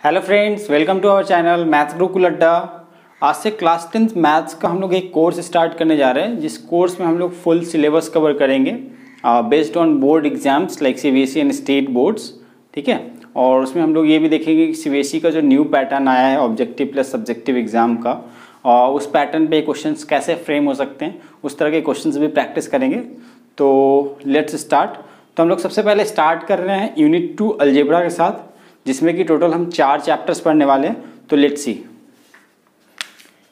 Hello friends, welcome to our channel maths Gurukul Adda. आज से class 10th maths का हम लोग एक कोर्स स्टार्ट करने जा रहे हैं, जिस कोर्स में हम लोग फुल सिलेबस कवर करेंगे based on board exams like CBSE and state boards. ठीक है, और उसमें हम लोग ये भी देखेंगे कि सीबीएसई का जो न्यू पैटर्न आया है ऑब्जेक्टिव प्लस सब्जेक्टिव एग्जाम का, और उस पैटर्न पे क्वेश्चंस कैसे फ्रेम हो सकते हैं, उस तरह के क्वेश्चंस भी प्रैक्टिस करेंगे। तो लेट्स स्टार्ट। तो हम लोग सबसे पहले स्टार्ट कर रहे हैं यूनिट 2 अलजेब्रा के साथ, जिसमें कि टोटल हम 4 चैप्टर्स पढ़ने वाले हैं। तो लेट्स सी,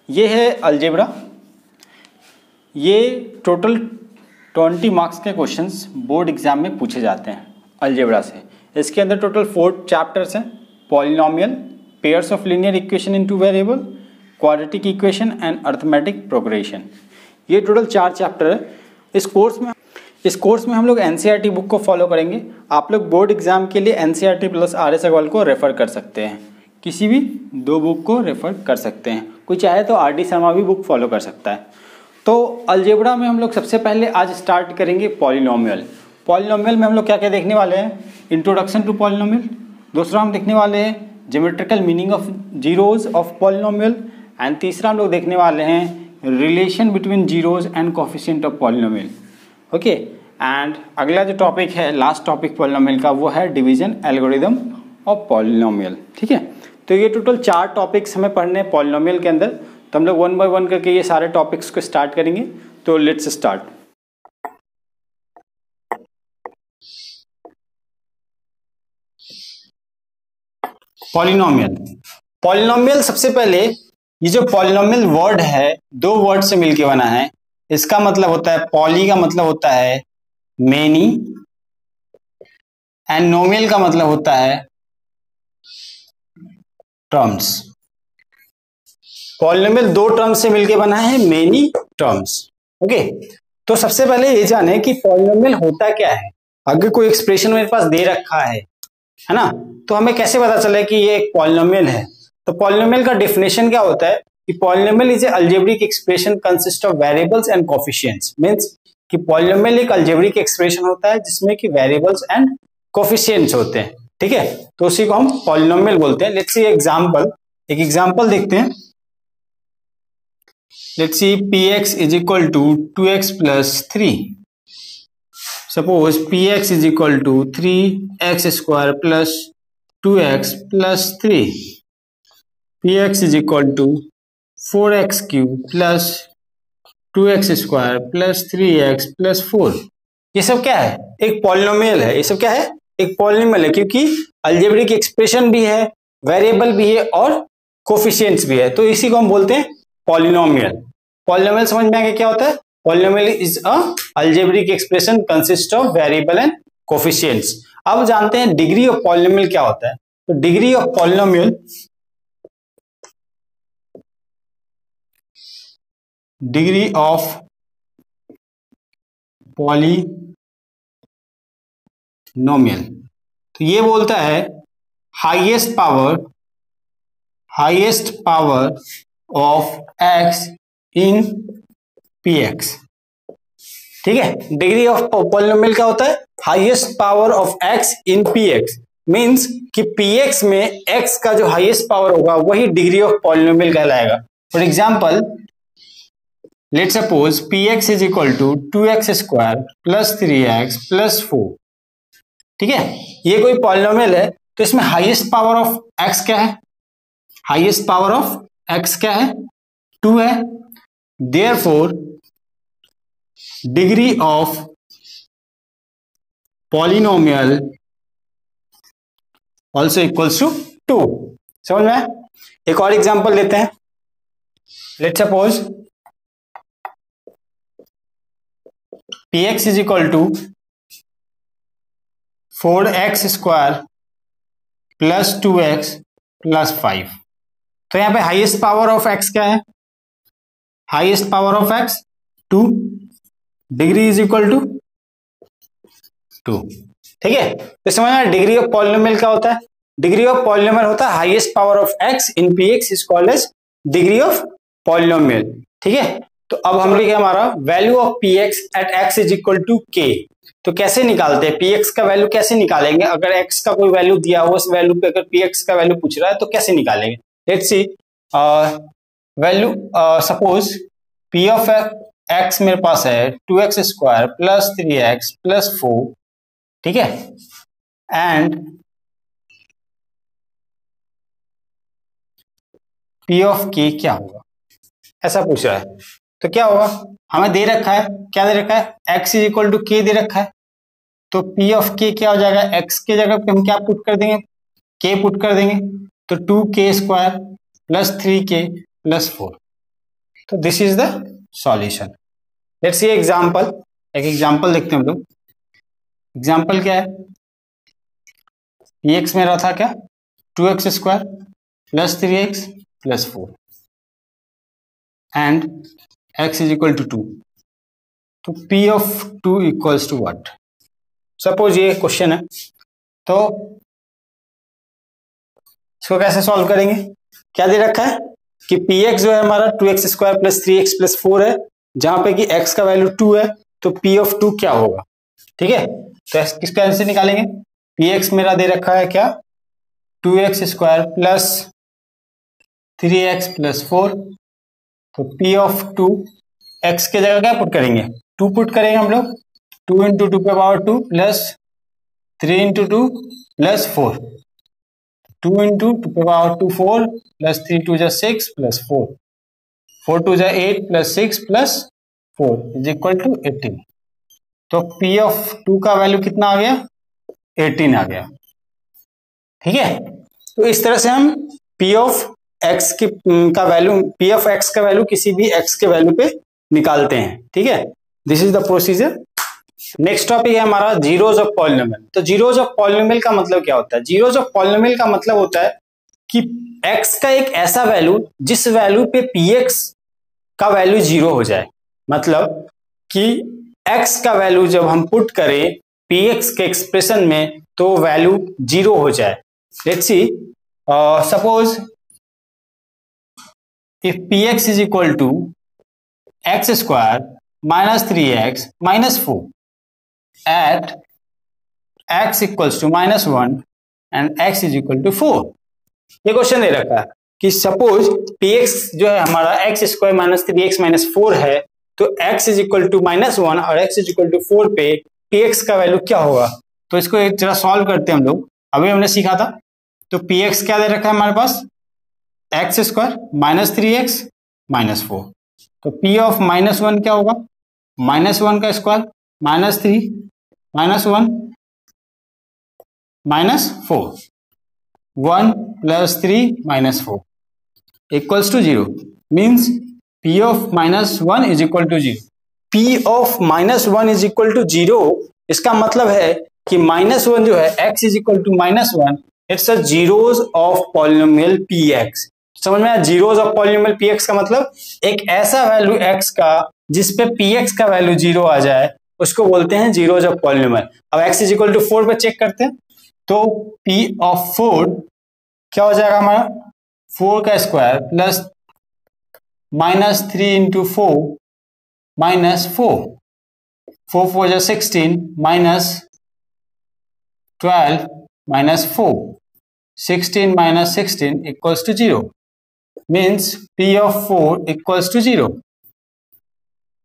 ये है अलजेब्रा। ये टोटल 20 मार्क्स के क्वेश्चंस बोर्ड एग्जाम में पूछे जाते हैं अलजेब्रा से। इसके अंदर टोटल 4 चैप्टर्स हैं: polynomial, pairs of linear equation into variable, quadratic equation and arithmetic progression. ये टोटल 4 चैप्टर है। इस कोर्स में हम लोग एनसीईआरटी बुक को फॉलो करेंगे। आप लोग बोर्ड एग्जाम के लिए एनसीईआरटी प्लस आरएस अग्रवाल को रेफर कर सकते हैं, किसी भी 2 बुक को रेफर कर सकते हैं। कोई चाहे तो आरडी शर्मा भी बुक फॉलो कर सकता है। तो अलजेब्रा में हम लोग सबसे पहले आज स्टार्ट करेंगे पॉलिनोमियल। पॉलिनोमियल में हम लोग क्या क्या देखने वाले हैं: इंट्रोडक्शन टू पॉलिनोमियल। दूसरा हम देखने वाले हैं geometrical meaning of zeros of polynomial. And तीसरा हम लोग देखने वाले हैं relation between zeros and coefficient of polynomial. Okay, and अगला जो टॉपिक है, लास्ट टॉपिक पॉलिनोमियल का, वो है डिवीजन एल्गोरिदम ऑफ पॉलिनोमियल। ठीक है, तो ये टोटल 4 टॉपिक्स हमें पढ़ने हैं पॉलिनोमियल के अंदर। तो हम लोग 1 बाय 1 करके ये सारे टॉपिक्स को स्टार्ट करेंगे। तो लेट्स स्टार्ट। पॉलिनोमियल। पॉलिनोमियल, सबसे पहले ये जो पॉलिनोमियल वर्ड है 2 वर्ड से मिलके बना है। इसका मतलब होता है, पॉली का मतलब होता है मेनी, एंड नोमियल का मतलब होता है टर्म्स। पॉलिनोमियल 2 टर्म्स से मिलके बना है, मेनी टर्म्स। ओके, तो सबसे पहले ये जाने कि पॉलिनोमियल होता क्या है। अगर कोई एक्सप्रेशन मेरे पास दे रखा है ना, तो हमें कैसे पता चले कि ये एक पॉलिनोमियल है। तो पॉलिनोमियल का डेफिनेशन क्या होता है कि polynomial is a algebraic expression consist of variables and coefficients. Means कि पॉलिनोमियल एक अलजेब्रिक एक्सप्रेशन होता है जिसमें कि वेरिएबल्स एंड कोफिशिएंट्स होते हैं। ठीक है, तो उसी को हम पॉलिनोमियल बोलते हैं। Let's see example. एक एग्जांपल देखते हैं। Let's see px is equal to 2x plus 3। Suppose px is equal to 3x square plus 2x plus 3, px is equal to 4x cube plus 2x square plus 3x plus 4। ये सब क्या है? एक polynomial है। ये सब क्या है? एक पॉलिनोमियल है, क्योंकि अलजेब्रिक एक्सप्रेशन भी है, वेरिएबल भी है और कोफिशिएंट्स भी है। तो इसी को हम बोलते हैं पॉलिनोमियल। पॉलिनोमियल समझ में आ गया क्या होता है? Polynomial is a algebraic expression consist of variable and coefficients. अब जानते हैं डिग्री ऑफ पॉलिनोमियल क्या होता है। तो degree of polynomial, degree of polynomial, तो ये बोलता है highest power of x in px। ठीक है, डिग्री ऑफ पॉलिनोमियल क्या होता है? Highest power of x in px। Means कि px में x का जो हाईएस्ट पावर होगा वही डिग्री ऑफ पॉलिनोमियल कहलाएगा। For example, let suppose px is equal to 2x square plus 3x plus 4। ठीक है, ये कोई पॉलिनोमियल है, तो इसमें हाईएस्ट पावर ऑफ x क्या है? हाईएस्ट पावर ऑफ x क्या है? 2 है। Therefore degree of polynomial also equals to 2। समझ में? एक और एग्जांपल लेते हैं। Let suppose px is equal to 4x square plus 2x plus 5। तो यहां पे हाईएस्ट पावर ऑफ x क्या है? Highest power of x 2, degree is equal to 2। ठीक है, तो समझना डिग्री ऑफ पॉलिनोमियल क्या होता है? डिग्री ऑफ पॉलिनोमियल होता है highest power of x in px is called as degree of polynomial. ठीक है, तो अब हम लोग हमारा value of P X at X is equal to K. तो कैसे निकालते हैं पी एक्स का वैल्यू, कैसे निकालेंगे? अगर एक्स का कोई वैल्यू दिया हो, उस वैल्यू पे अगर पी एक्स का वैल्यू पूछ रहा है तो कैसे निकालेंगे? Let's see, value suppose P of x मेरे पास है 2x square plus 3x plus 4, ठीक है, एंड पी ऑफ के क्या होगा, ऐसा पूछ रहा है। तो क्या होगा, हमें दे रखा है, क्या दे रखा है, x इज इक्वल टू के दे रखा है। तो पी ऑफ के क्या हो जाएगा, x के जगह पे हम क्या पुट कर देंगे, k पुट कर देंगे। तो 2k square plus 3k plus 4। तो this is the solution. Let's see example, एक एग्जांपल देखते हैं हम लोग। एग्जांपल क्या है, px मेरा था क्या, 2x square plus 3x plus 4 and x is equal to 2। तो p of 2 equals to what? Suppose ये क्वेश्चन है, तो इसको कैसे सॉल्व करेंगे? क्या दे रखा है कि px जो है हमारा 2x square plus 3x plus 4 है, जहां पे कि x का वैल्यू 2 है, तो p ऑफ 2 क्या होगा? ठीक है, तो किसका आंसर निकालेंगे? px मेरा दे रखा है क्या, 2x square plus 3x plus 4। तो p ऑफ 2, x के जगह क्या पुट करेंगे, 2 पुट करेंगे हम लोग, 2 इंटू 2 पे power 2 plus 3 into 2 plus 4, 2 into 2 पे पावर 2 4 प्लस 3 2 जा 6 प्लस 4, 4 2 जा 8 plus 6 plus 4 is equal to 18। तो p ऑफ 2 का वैल्यू कितना आ गया, 18 आ गया। ठीक है, तो इस तरह से हम p ऑफ x का वैल्यू, p ऑफ x का वैल्यू किसी भी x के वैल्यू पे निकालते हैं। ठीक है, this is the procedure. Next topic है हमारा जीरोज ऑफ पॉलिनोमियल। तो जीरोज ऑफ पॉलिनोमियल का मतलब क्या होता है? जीरोज ऑफ पॉलिनोमियल का मतलब होता है कि x का एक ऐसा वैल्यू जिस वैल्यू पे px का वैल्यू 0 हो जाए। मतलब कि x का वैल्यू जब हम पुट करें px के एक्सप्रेशन में तो वैल्यू 0 हो जाए। Let's see, suppose if px is equal to x square minus 3x minus 4 at x equals to minus 1 and x is equal to 4। ये क्वेश्चन दे रखा है कि सपोज px जो है हमारा x square minus 3x minus 4 है, तो x is equal to minus 1 और x इज इक्वल टू 4 पे px का वैल्यू क्या होगा? तो इसको एक जरा सॉल्व करते हैं हम लोग। अभी हमने सीखा था, तो px क्या दे रखा है हमारे पास, x square minus 3x minus 4। तो p ऑफ माइनस 1 क्या होगा, माइनस 1 का square minus 3 minus 1 minus 4, 1 plus 3 minus 4 equals to 0। Means p of minus 1 is equal to 0। p of minus 1 is equal to 0, इसका मतलब है कि माइनस 1 जो है x is equal to minus 1, it's a zeros of polynomial px। समझ में आया? Zeros of polynomial px का मतलब एक ऐसा वैल्यू x का जिस पे px का वैल्यू 0 आ जाए, उसको बोलते हैं जीरोज ऑफ पॉलिनोमियल। अब x इज इक्वल टू 4 पे चेक करते हैं, तो p ऑफ 4 क्या हो जाएगा हमारा, 4 का स्क्वायर प्लस माइनस 3 इंटू 4 माइनस 4, 4 4 जा 16 minus 12 minus 4, 16 minus 16 equals to 0। Means p of 4 equals to 0।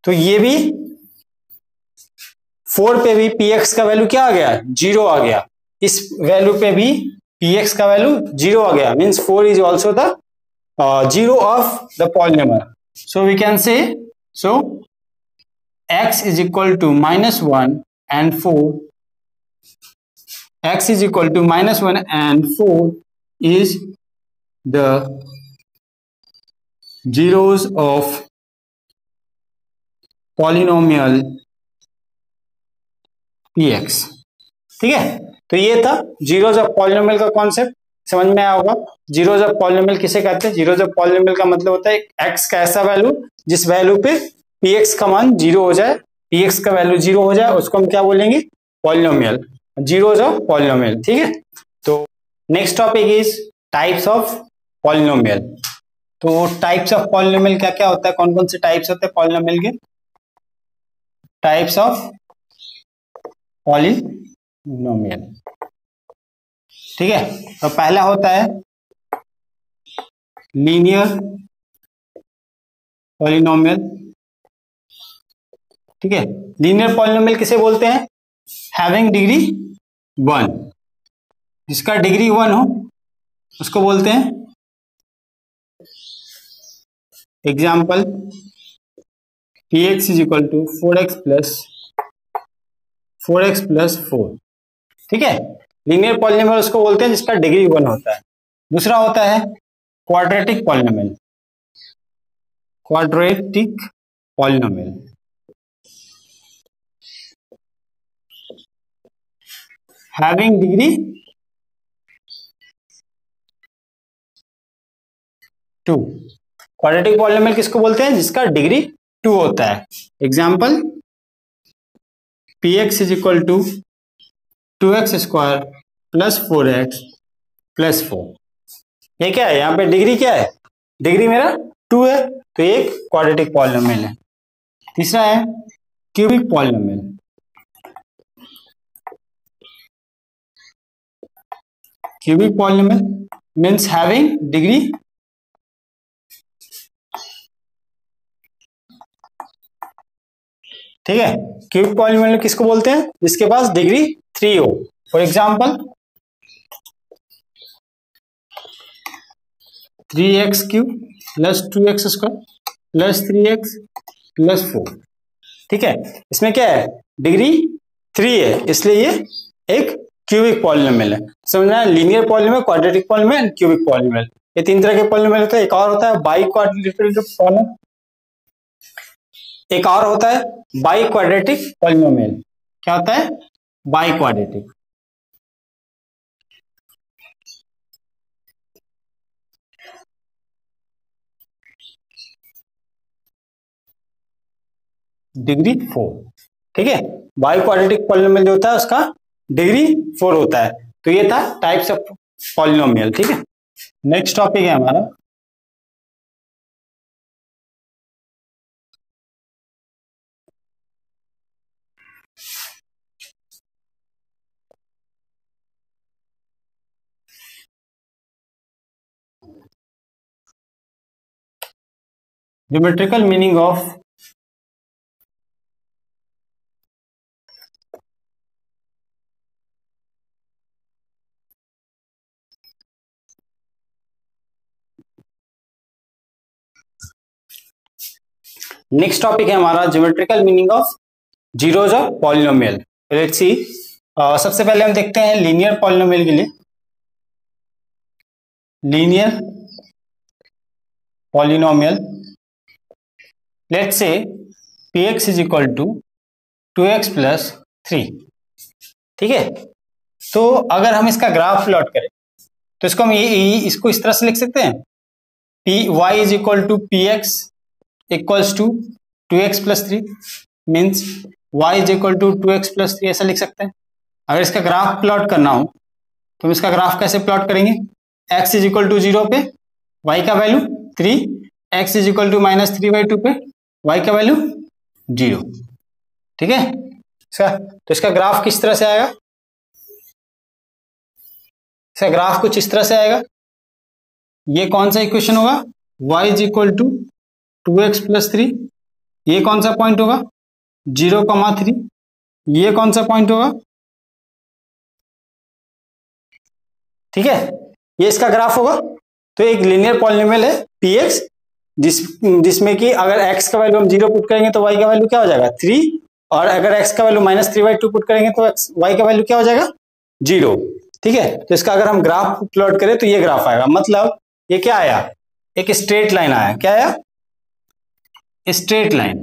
तो ये भी 4 पे भी px का वैल्यू क्या आ गया, 0 आ गया। इस वैल्यू पे भी px का वैल्यू 0 आ गया। Means 4 is also the zero of the polynomial. So we can say, so x is equal to minus 1 and 4, x is equal to minus 1 and 4 is the zeros of polynomial px। ठीक है, तो ये था zeros of polynomial का concept. समझ में आया होगा। जीरोज ऑफ पॉलिनोमियल किसे कहते हैं? जीरोज ऑफ पॉलिनोमियल का मतलब होता है x का ऐसा वैल्यू जिस वैल्यू पे px का मान 0 हो जाए, px का वैल्यू 0 हो जाए, उसको हम क्या बोलेंगे, पॉलिनोमियल, जीरोज ऑफ पॉलिनोमियल। ठीक है, तो next topic is types of polynomial. तो टाइप्स ऑफ पॉलिनोमियल क्या क्या होता है, कौन कौन से टाइप्स होते हैं पॉलिनोमियल के? टाइप्स ऑफ पॉलिनोमियल, ठीक है। तो पहला होता है लीनियर पॉलिनोमियल, ठीक है। लीनियर पॉलिनोमियल किसे बोलते हैं? हैविंग डिग्री 1, जिसका डिग्री 1 हो उसको बोलते हैं, example px is equal to 4x plus 4, ठीक है। लीनियर पॉलिनोमियल उसको बोलते हैं जिसका डिग्री 1 होता है। दूसरा होता है quadratic polynomial, quadratic polynomial, having degree 2। Quadratic polynomial किसको बोलते हैं? जिसका डिग्री 2 होता है। Example px is equal to 2x square plus 4x plus 4। ये क्या है? यहाँ पे डिग्री क्या है? डिग्री मेरा 2 है, तो ये एक क्वाड्रेटिक पॉलिनोमियल है। तीसरा है cubic polynomial, cubic polynomial means having degree ठीक है। क्यूबिक पॉलिनोमियल किसको बोलते हैं? जिसके पास डिग्री 3 हो। For example 3x cube plus 2x square plus 3x plus 4, ठीक है। इसमें क्या है? डिग्री 3 है, इसलिए ये एक क्यूबिक पॉलिनोमियल है। समझना है? Linear polynomial, quadratic polynomial, cubic polynomial, ये 3 तरह के पॉलिनोमियल होते हैं। एक और होता है बाई क्वाड्रेटिक पॉलिनोमियल, एक और होता है बाई क्वाड्रेटिक पॉलिनोमियल। क्या होता है? बाई क्वाड्रेटिक, डिग्री 4, ठीक है। बाई क्वाड्रेटिक पॉलिनोमियल जो होता है उसका डिग्री 4 होता है। तो ये था टाइप्स ऑफ पॉलिनोमियल, ठीक है। नेक्स्ट टॉपिक है हमारा geometrical meaning of next topic है हमारा geometrical meaning of zeros of polynomial. Let's see, सबसे पहले हम देखते हैं लीनियर पॉलिनोमियल के लिए। Linear polynomial, let's say px is equal to 2x plus 3, ठीक है। तो अगर हम इसका ग्राफ प्लॉट करें तो इसको हम इसको इस तरह से लिख सकते हैं, y is equal to px equals to 2x plus 3, means y is equal to 2x plus 3, ऐसा लिख सकते हैं। अगर इसका ग्राफ प्लॉट करना हो तो हम इसका ग्राफ कैसे प्लॉट करेंगे? x इज इक्वल टू 0 पे y का value 3, x is equal to minus 3/2 पे y का वैल्यू 0, ठीक है। तो इसका ग्राफ किस तरह से आएगा? इसका ग्राफ कुछ इस तरह से आएगा। ये कौन सा इक्वेशन होगा? y is equal to 2x plus 3, ये कौन सा पॉइंट होगा? 0,3, ये कौन सा पॉइंट होगा? ठीक है, ये इसका ग्राफ होगा। तो एक लीनियर पॉलिनोमियल है px, जिसमें कि अगर x का वैल्यू हम 0 पुट करेंगे तो y का वैल्यू क्या हो जाएगा? 3, और अगर x का वैल्यू माइनस 3/2 पुट करेंगे तो y का वैल्यू क्या हो जाएगा? 0, ठीक है। तो इसका अगर हम ग्राफ प्लॉट करें तो ये ग्राफ आएगा। मतलब ये क्या आया? एक स्ट्रेट लाइन आया। क्या आया? स्ट्रेट लाइन,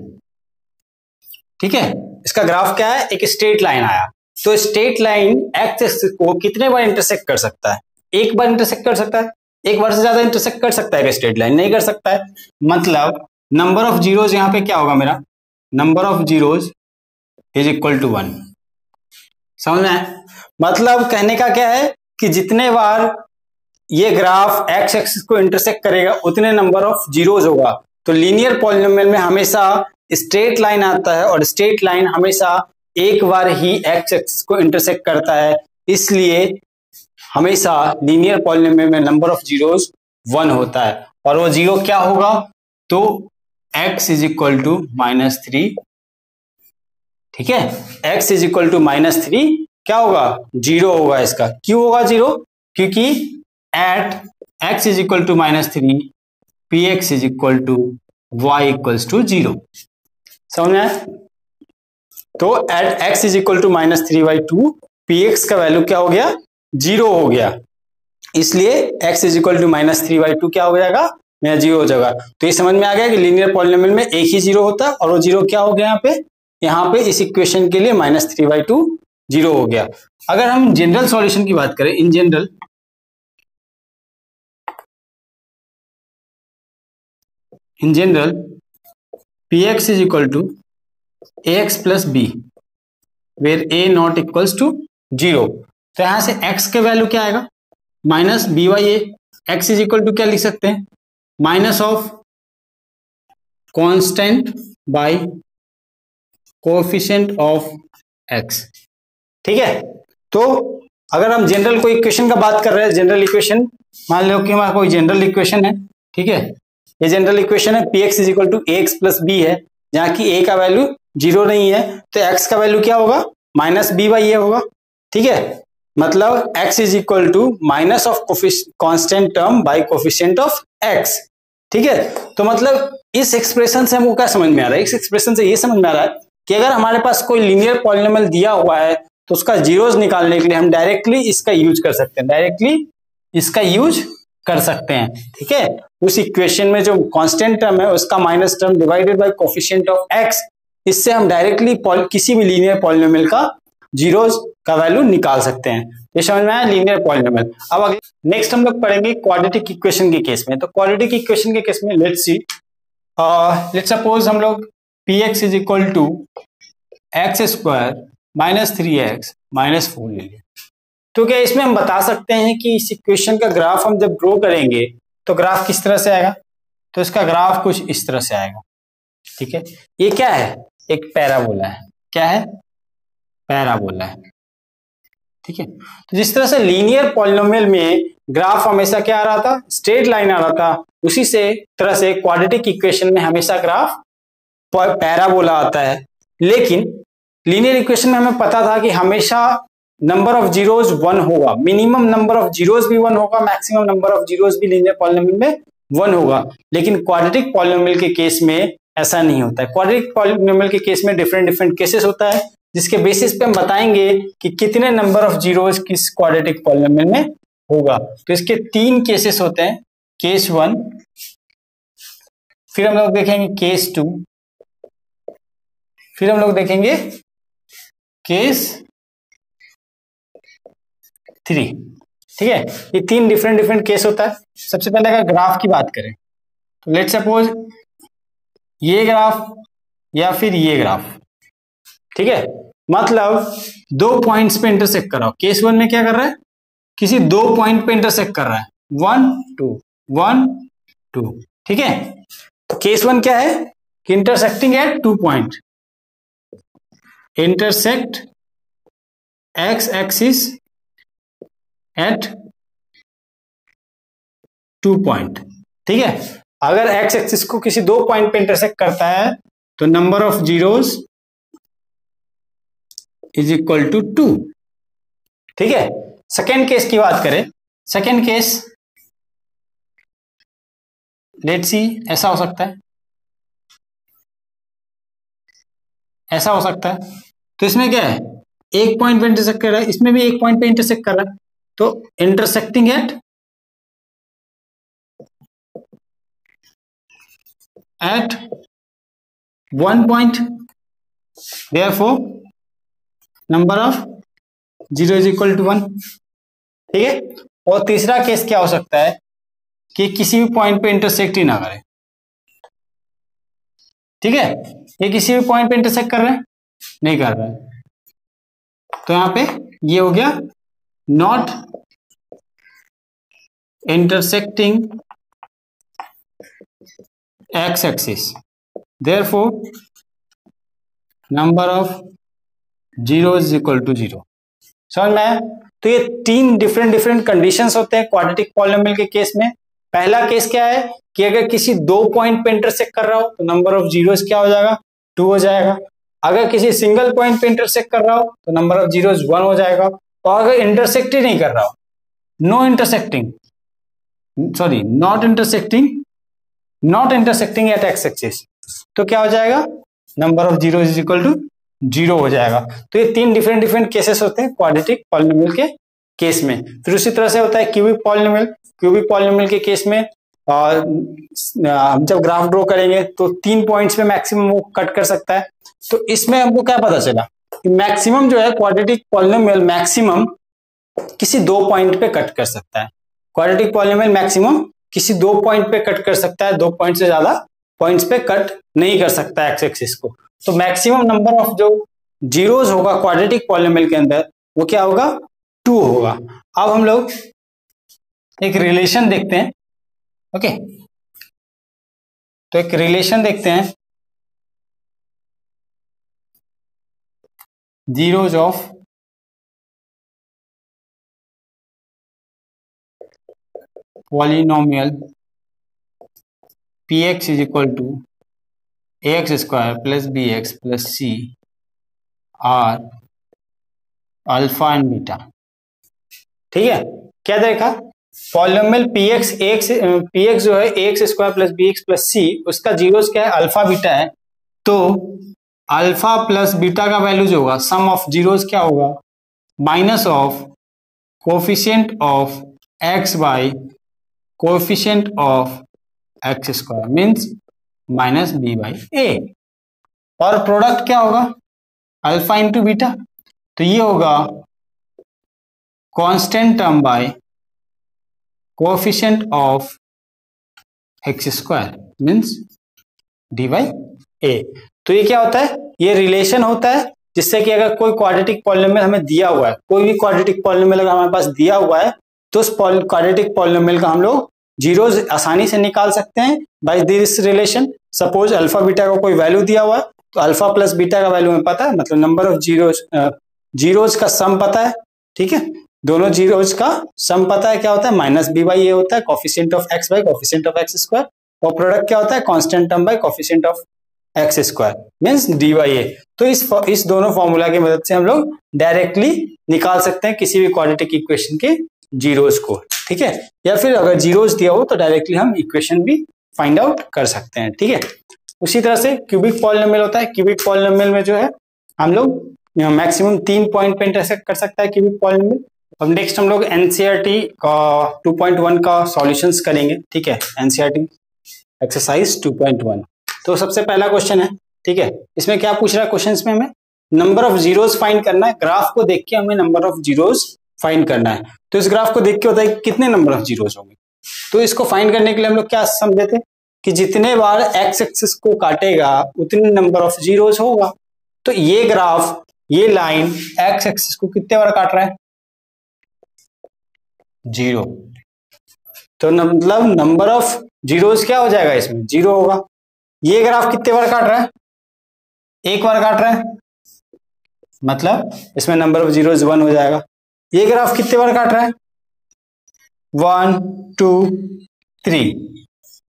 ठीक है। इसका ग्राफ क्या है? एक स्ट्रेट लाइन आया। तो स्ट्रेट लाइन एक्स एक्सिस को कितने बार इंटरसेक्ट कर सकता है? एक बार इंटरसेक्ट कर सकता है। एक बार से ज्यादा इंटरसेक्ट कर सकता है? स्ट्रेट लाइन नहीं कर सकता है। मतलब नंबर ऑफ जीरोज यहाँ पे क्या होगा मेरा? Number of zeros is equal to 1। समझ में? मतलब कहने का क्या है कि जितने बार ये ग्राफ एक्स एक्सिस को इंटरसेक्ट करेगा उतने नंबर ऑफ जीरोज होगा। तो लीनियर पॉलिनोमियल में हमेशा स्ट्रेट लाइन आता है और स्ट्रेट लाइन हमेशा एक बार ही एक्स एक्सिस को इंटरसेक्ट करता है, इसलिए हमेशा लीनियर पॉलिनोमियल में नंबर ऑफ जीरोज 1 होता है। और वो जीरो क्या होगा, तो x इज इक्वल टू -3, ठीक है, x इज इक्वल टू -3 क्या होगा, जीरो होगा इसका। क्यों होगा जीरो, क्योंकि at x is equal to -3 px is equal to y equals to 0। समझ में आया? तो at x is equal to -3/2 px का वैल्यू क्या हो गया, 0 हो गया, इसलिए x इज इक्वल टू -3/2 क्या हो जाएगा, मेरा 0 हो जाएगा। तो ये समझ में आ गया कि लीनियर पॉलिनोमियल में एक ही 0 होता है और वो 0 क्या हो गया यहाँ पे इस इक्वेशन के लिए -3/2 0 हो गया। अगर हम जनरल सॉल्यूशन की बात करें, in general px is equal to ax plus b where a not equals to 0। तो यहां से x के वैल्यू क्या आएगा, -b/a। x is equal to क्या लिख सकते हैं, minus of constant by coefficient of x, ठीक है। तो अगर हम जनरल कोई इक्वेशन का बात कर रहे हैं, जनरल इक्वेशन मान लो कि हमारा कोई जनरल इक्वेशन है, ठीक है, ये जनरल इक्वेशन है, px is equal to ax plus b है, जहां की a का वैल्यू 0 नहीं है, तो x का वैल्यू क्या होगा, -b/a होगा, ठीक है। मतलब x is equal to minus of constant term by coefficient of x, ठीक है। तो मतलब इस एक्सप्रेशन से हमको क्या समझ में आ रहा है, इस एक्सप्रेशन से ये समझ में आ रहा है कि अगर हमारे पास कोई लीनियर पॉलिनोमियल दिया हुआ है तो उसका जीरोस निकालने के लिए हम डायरेक्टली इसका यूज कर सकते हैं, डायरेक्टली इसका यूज कर सकते हैं, ठीक है। उस इक्वेशन में जो कांस्टेंट टर्म है उसका minus term divided by coefficient of x, इससे हम डायरेक्टली किसी भी लीनियर पॉलिनोमियल का जीरोस का वैल्यू निकाल सकते हैं। ये समझ में आया लीनियर पॉलिनोमियल। अब अगले नेक्स्ट हम लोग पढ़ेंगे क्वाड्रेटिक इक्वेशन के केस में। तो क्वाड्रेटिक इक्वेशन के केस में लेट्स सी, लेट्स सपोज हम लोग px is equal to x² - 3x - 4 ले लिया। तो क्या इसमें हम बता सकते हैं कि इस इक्वेशन का ग्राफ हम जब ड्रॉ करेंगे तो ग्राफ किस तरह से आएगा, तो इसका ग्राफ कुछ इस तरह से आएगा, ठीक है। ये क्या है, एक पैराबोला है, क्या है, पैराबोला है, ठीक है। तो जिस तरह से लीनियर पॉलिनोमियल में ग्राफ हमेशा क्या आ रहा था, स्ट्रेट लाइन आ रहा था, उसी से तरह से क्वाड्रेटिक इक्वेशन में हमेशा ग्राफ पैराबोला आता है। लेकिन लीनियर इक्वेशन में हमें पता था कि हमेशा नंबर ऑफ जीरोज 1 होगा, मिनिमम नंबर ऑफ जीरोज भी 1 होगा, मैक्सिमम नंबर ऑफ जीरोज भी लीनियर पॉलिनोमियल में 1 होगा। लेकिन क्वाड्रेटिक पॉलिनोमियल के केस में ऐसा नहीं होता है। क्वाड्रेटिक पॉलिनोमियल के केस में डिफरेंट केसेस होता है, जिसके बेसिस पे हम बताएंगे कि कितने नंबर ऑफ जीरोज किस क्वाड्रेटिक पॉलिनोमियल में होगा। तो इसके 3 केसेस होते हैं, केस 1, फिर हम लोग देखेंगे केस 2, फिर हम लोग देखेंगे केस 3, ठीक है। ये 3 डिफरेंट केस होता है। सबसे पहले अगर ग्राफ की बात करें तो लेट्स सपोज ये ग्राफ या फिर ये ग्राफ, ठीक है, मतलब 2 पॉइंट्स पे इंटरसेक्ट कर रहा हूं। केस 1 में क्या कर रहा है, किसी 2 पॉइंट पे इंटरसेक्ट कर रहा है, 1 2 1 2, ठीक है। तो केस 1 क्या है कि intersecting at 2 point, intersect x axis at 2 point, ठीक है। अगर x एक्सिस को किसी 2 पॉइंट पे इंटरसेक्ट करता है तो number of zeros is equal to 2, ठीक है। सेकेंड केस की बात करें, सेकेंड केस लेट्स सी ऐसा हो सकता है, ऐसा हो सकता है। तो इसमें क्या है, एक पॉइंट पे इंटरसेक्ट कर रहा है, इसमें भी एक पॉइंट पे इंटरसेक्ट कर रहा है, तो intersecting at 1 point, therefore number of zero is equal to 1, ठीक है। और तीसरा केस क्या हो सकता है कि किसी भी पॉइंट पे इंटरसेक्ट ही ना करे, ठीक है। ये किसी भी पॉइंट पे इंटरसेक्ट कर रहा है, नहीं कर रहा है, तो यहां पे ये हो गया not intersecting x-axis. Therefore, number of zeros is equal to 0. समझ में आया? तो ये तीन डिफरेंट कंडीशंस होते हैं क्वाड्रेटिक पॉलिनोमियल के केस में। पहला केस क्या है कि अगर किसी दो पॉइंट पे इंटरसेक्ट कर रहा हो तो नंबर ऑफ जीरोस क्या हो जाएगा, 2 हो जाएगा। अगर किसी सिंगल पॉइंट पे इंटरसेक्ट कर रहा हो तो नंबर ऑफ जीरोस 1 हो जाएगा। और अगर इंटरसेक्ट ही नहीं कर रहा हो, not intersecting at x axis, तो क्या हो जाएगा, number of zero is equal to 0 हो जाएगा। तो ये तीन डिफरेंट केसेस होते हैं क्वाड्रेटिक पॉलिनोमियल के केस में। फिर उसी तरह से होता है क्यूबिक पॉलिनोमियल के केस में हम जब ग्राफ ड्रॉ करेंगे तो 3 पॉइंट्स पे मैक्सिमम वो कट कर सकता है। तो इसमें हमको क्या पता चला कि मैक्सिमम जो है क्वाड्रेटिक पॉलिनोमियल मैक्सिमम किसी 2 पॉइंट पे कट कर सकता है। क्वाड्रेटिक पॉलिनोमियल मैक्सिमम किसी 2 पॉइंट पे कट कर सकता है, 2 पॉइंट से ज्यादा पॉइंट्स पे कट नहीं कर सकता एक्स एक्सिस को। तो मैक्सिमम नंबर ऑफ जो जीरोस होगा क्वाड्रेटिक पॉलिनोमियल के अंदर वो क्या होगा, 2 होगा। अब हम लोग एक रिलेशन देखते हैं। ओके, तो एक रिलेशन देखते हैं zeros of polynomial px is equal to ax square plus bx plus c are alpha and beta. ठीक है, क्या देखा, पॉलिनोमियल px जो है ax square plus bx plus c, उसका जीरोस क्या है, अल्फा बीटा है। तो अल्फा प्लस बीटा का वैल्यू जो होगा, सम ऑफ जीरोस क्या होगा, minus of coefficient of x by coefficient of x square means minus b by ए। और प्रोडक्ट क्या होगा, अल्फा इंटू बीटा, तो ये होगा constant term by coefficient of x square means d by a. तो ये क्या होता है, ये रिलेशन होता है जिससे कि अगर कोई क्वाड्रेटिक पॉलिनोमियल हमें दिया हुआ है, कोई भी क्वाड्रेटिक पॉलिनोमियल अगर हमारे पास दिया हुआ है तो उस क्वाड्रेटिक पॉलिनोमियल का हम लोग जीरोस आसानी से निकाल सकते हैं by this relation. Suppose alpha beta का कोई वैल्यू दिया हुआ है तो अल्फा प्लस बीटा का वैल्यू हमें पता है, मतलब नंबर ऑफ जीरोस का सम पता है। ठीक है, दोनों जीरोस का सम पता है, क्या होता है, माइनस बी बाई ए होता है, coefficient of x by coefficient of x square. और प्रोडक्ट क्या होता है, constant term by coefficient of x square means d by a. तो इस दोनों फॉर्मूला की मदद से हम लोग डायरेक्टली निकाल सकते हैं किसी भी क्वाड्रेटिक इक्वेशन के जीरोस को। ठीक है, या फिर अगर जीरोस दिया हो तो डायरेक्टली हम इक्वेशन भी फाइंड आउट कर सकते हैं। ठीक है, उसी तरह से क्यूबिक पॉलिनोमियल होता है। क्यूबिक पॉलिनोमियल में जो है हम लोग मैक्सिमम 3 पॉइंट पे इंटरसेक्ट कर सकता है क्यूबिक पॉलिनोमियल। अब नेक्स्ट हम लोग एनसीईआरटी का 2.1 का सॉल्यूशंस करेंगे। ठीक है, एनसीईआरटी एक्सरसाइज 2.1। तो सबसे पहला क्वेश्चन है, ठीक है, इसमें क्या पूछ रहा है, क्वेश्चन में हमें नंबर ऑफ जीरोस फाइंड करना है। ग्राफ को देख के हमें नंबर ऑफ जीरोस फाइंड करना है। तो इस ग्राफ को देख के होता है कितने नंबर ऑफ जीरोस होंगे। तो इसको फाइंड करने के लिए हम लोग क्या समझे थे कि जितने बार एक्स एक्सिस को काटेगा उतने नंबर ऑफ जीरोस होगा। तो ये ग्राफ, ये लाइन एक्स एक्सिस को कितने बार काट रहा है, 0। तो मतलब नंबर ऑफ जीरोस क्या हो जाएगा, इसमें 0 होगा। ये ग्राफ कितने बार काट रहा है, 1 बार काट रहा है, मतलब इसमें नंबर ऑफ जीरोस 1 हो जाएगा। ये ग्राफ कितने बार काट रहा है, 1 2 3,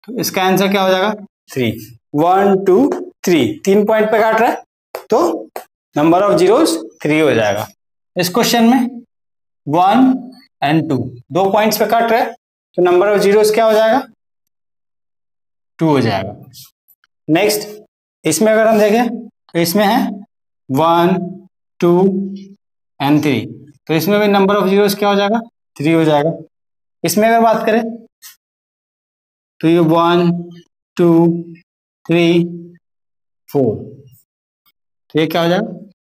तो इसका आंसर क्या हो जाएगा, 3। 1 2 3, 3 पॉइंट पे काट रहा है तो नंबर ऑफ जीरोस 3 हो जाएगा। इस क्वेश्चन में 1 एंड 2 2 पॉइंट्स पे काट रहा है तो नंबर ऑफ जीरोस क्या हो जाएगा, 2 हो जाएगा। नेक्स्ट इसमें अगर हम देखें तो इसमें है 1 2 एंड 3, तो इसमें भी नंबर ऑफ जीरोस क्या हो जाएगा, 3 हो जाएगा। इसमें अगर बात करें तो ये 1 2 3 4, तो ये क्या हो जाएगा,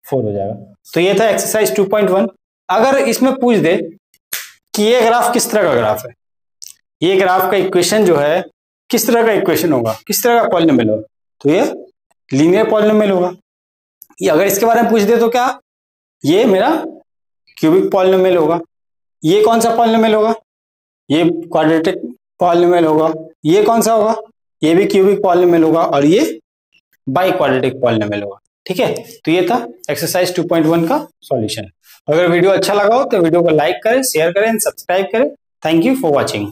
4 हो जाएगा। तो ये था एक्सरसाइज 2.1। अगर इसमें पूछ दे कि ये ग्राफ किस तरह का ग्राफ है, ये ग्राफ का इक्वेशन जो है किस तरह का इक्वेशन होगा, किस तरह का पॉलिनोमियल होगा, तो ये लीनियर पॉलिनोमियल होगा। ये अगर इसके बारे में पूछ दे तो क्या, ये मेरा क्यूबिक पॉलिनोमियल होगा। ये कौन सा पॉलिनोमियल होगा, ये क्वाड्रेटिक पॉलिनोमियल होगा, ये कौन सा होगा, ये भी क्यूबिक पॉलिनोमियल होगा और ये बाई क्वाड्रेटिक पॉलिनोमियल होगा। ठीक है, तो ये था एक्सरसाइज 2.1 का सॉल्यूशन। अगर वीडियो अच्छा लगा हो तो वीडियो को लाइक करें, शेयर करें, सब्सक्राइब करें। Thank you for watching.